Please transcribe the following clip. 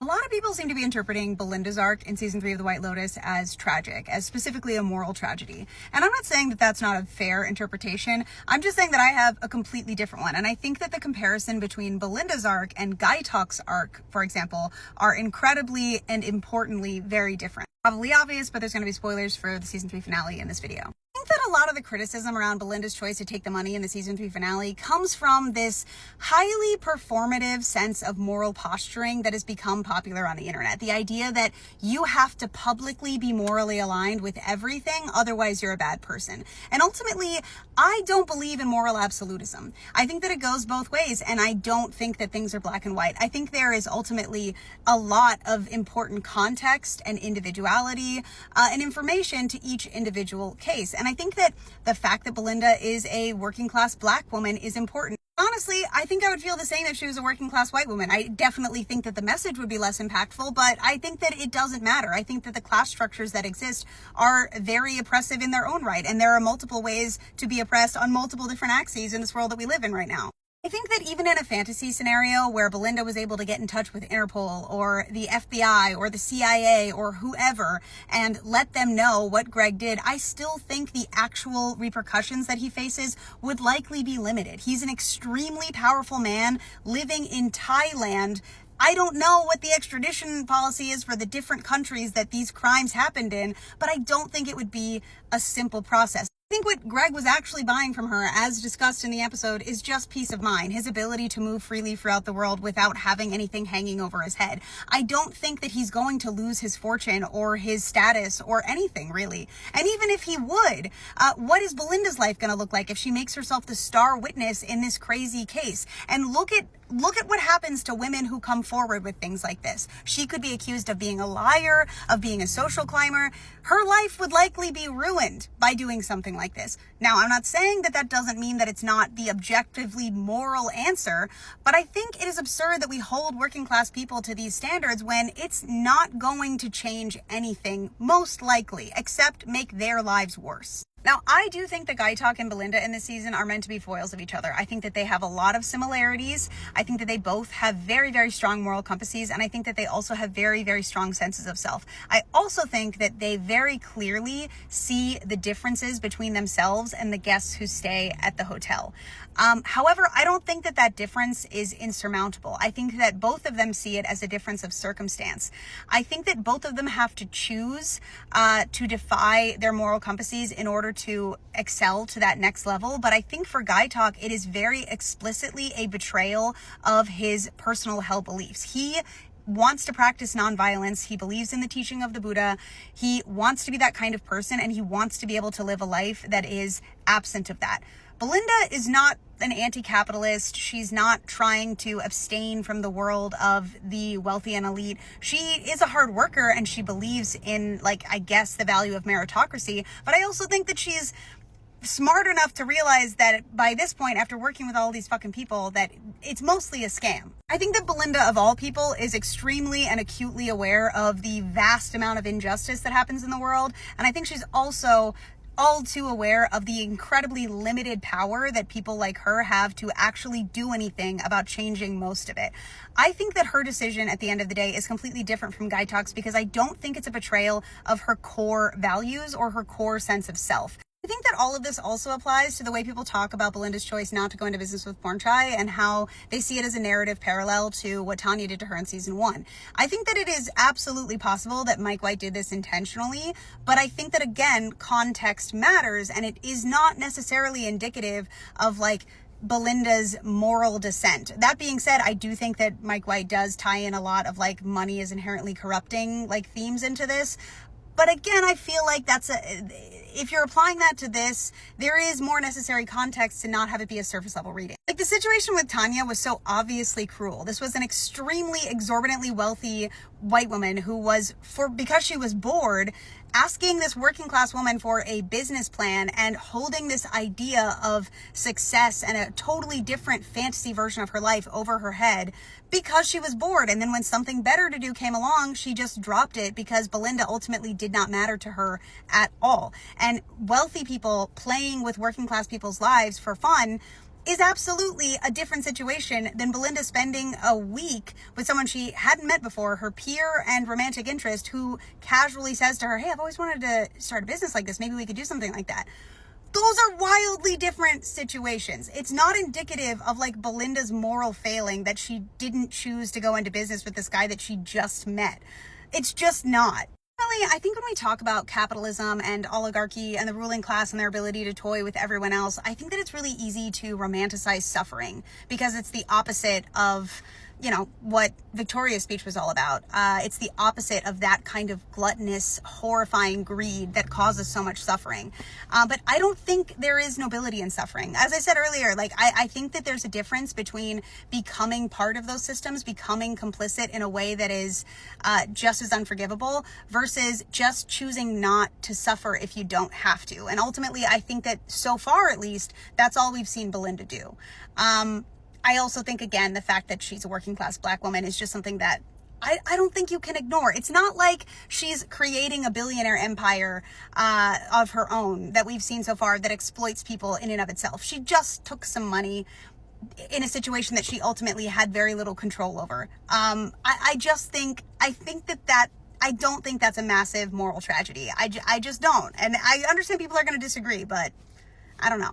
A lot of people seem to be interpreting Belinda's arc in season 3 of The White Lotus as tragic, as specifically a moral tragedy. And I'm not saying that that's not a fair interpretation. I'm just saying that I have a completely different one. And I think that the comparison between Belinda's arc and Gaitak's arc, for example, are incredibly and importantly very different. Probably obvious, but there's going to be spoilers for the season 3 finale in this video. I think that a lot of the criticism around Belinda's choice to take the money in the season 3 finale comes from this highly performative sense of moral posturing that has become popular on the internet. The idea that you have to publicly be morally aligned with everything, otherwise you're a bad person. And ultimately, I don't believe in moral absolutism. I think that it goes both ways, and I don't think that things are black and white. I think there is ultimately a lot of important context and individuality and information to each individual case. And I think that the fact that Belinda is a working class black woman is important. Honestly, I think I would feel the same if she was a working class white woman. I definitely think that the message would be less impactful, but I think that it doesn't matter. I think that the class structures that exist are very oppressive in their own right, and there are multiple ways to be oppressed on multiple different axes in this world that we live in right now. I think that even in a fantasy scenario where Belinda was able to get in touch with Interpol or the FBI or the CIA or whoever and let them know what Greg did, I still think the actual repercussions that he faces would likely be limited. He's an extremely powerful man living in Thailand. I don't know what the extradition policy is for the different countries that these crimes happened in, but I don't think it would be a simple process. I think what Greg was actually buying from her, as discussed in the episode, is just peace of mind, his ability to move freely throughout the world without having anything hanging over his head. I don't think that he's going to lose his fortune or his status or anything, really. And even if he would, what is Belinda's life going to look like if she makes herself the star witness in this crazy case? And look at what happens to women who come forward with things like this. She could be accused of being a liar, of being a social climber. Her life would likely be ruined by doing something like this. Now, I'm not saying that doesn't mean that it's not the objectively moral answer, but I think it is absurd that we hold working class people to these standards when it's not going to change anything, most likely, except make their lives worse. Now, I do think that Gaitak and Belinda in this season are meant to be foils of each other. I think that they have a lot of similarities. I think that they both have very, very strong moral compasses, and I think that they also have very, very strong senses of self. I also think that they very clearly see the differences between themselves and the guests who stay at the hotel. However, I don't think that difference is insurmountable. I think that both of them see it as a difference of circumstance. I think that both of them have to choose to defy their moral compasses in order to excel to that next level. But I think for Gaitak, it is very explicitly a betrayal of his personal held beliefs. He wants to practice nonviolence. He believes in the teaching of the Buddha. He wants to be that kind of person, and he wants to be able to live a life that is absent of that. Belinda is not an anti-capitalist. She's not trying to abstain from the world of the wealthy and elite. She is a hard worker, and she believes in, I guess, the value of meritocracy. But I also think that she's smart enough to realize that by this point, after working with all these fucking people, that it's mostly a scam. I think that Belinda, of all people, is extremely and acutely aware of the vast amount of injustice that happens in the world. And I think she's also all too aware of the incredibly limited power that people like her have to actually do anything about changing most of it. I think that her decision at the end of the day is completely different from Gaitak's because I don't think it's a betrayal of her core values or her core sense of self. I think that all of this also applies to the way people talk about Belinda's choice not to go into business with Pornchai and how they see it as a narrative parallel to what Tanya did to her in season 1. I think that it is absolutely possible that Mike White did this intentionally, but I think that, again, context matters, and it is not necessarily indicative of Belinda's moral descent. That being said, I do think that Mike White does tie in a lot of money is inherently corrupting themes into this. But again, I feel like if you're applying that to this, there is more necessary context to not have it be a surface level reading. The situation with Tanya was so obviously cruel. This was an extremely exorbitantly wealthy white woman who was, because she was bored, asking this working class woman for a business plan and holding this idea of success and a totally different fantasy version of her life over her head because she was bored. And then when something better to do came along, she just dropped it because Belinda ultimately did not matter to her at all. And wealthy people playing with working class people's lives for fun is absolutely a different situation than Belinda spending a week with someone she hadn't met before, her peer and romantic interest, who casually says to her, hey, I've always wanted to start a business like this. Maybe we could do something like that. Those are wildly different situations. It's not indicative of like Belinda's moral failing that she didn't choose to go into business with this guy that she just met. It's just not. I think when we talk about capitalism and oligarchy and the ruling class and their ability to toy with everyone else, I think that it's really easy to romanticize suffering because it's the opposite of, what Victoria's speech was all about. It's the opposite of that kind of gluttonous, horrifying greed that causes so much suffering. But I don't think there is nobility in suffering. As I said earlier, I think that there's a difference between becoming part of those systems, becoming complicit in a way that is just as unforgivable versus just choosing not to suffer if you don't have to. And ultimately, I think that so far, at least, that's all we've seen Belinda do. I also think, again, the fact that she's a working class Black woman is just something that I don't think you can ignore. It's not like she's creating a billionaire empire of her own that we've seen so far that exploits people in and of itself. She just took some money in a situation that she ultimately had very little control over. I don't think that's a massive moral tragedy. I just don't. And I understand people are going to disagree, but I don't know.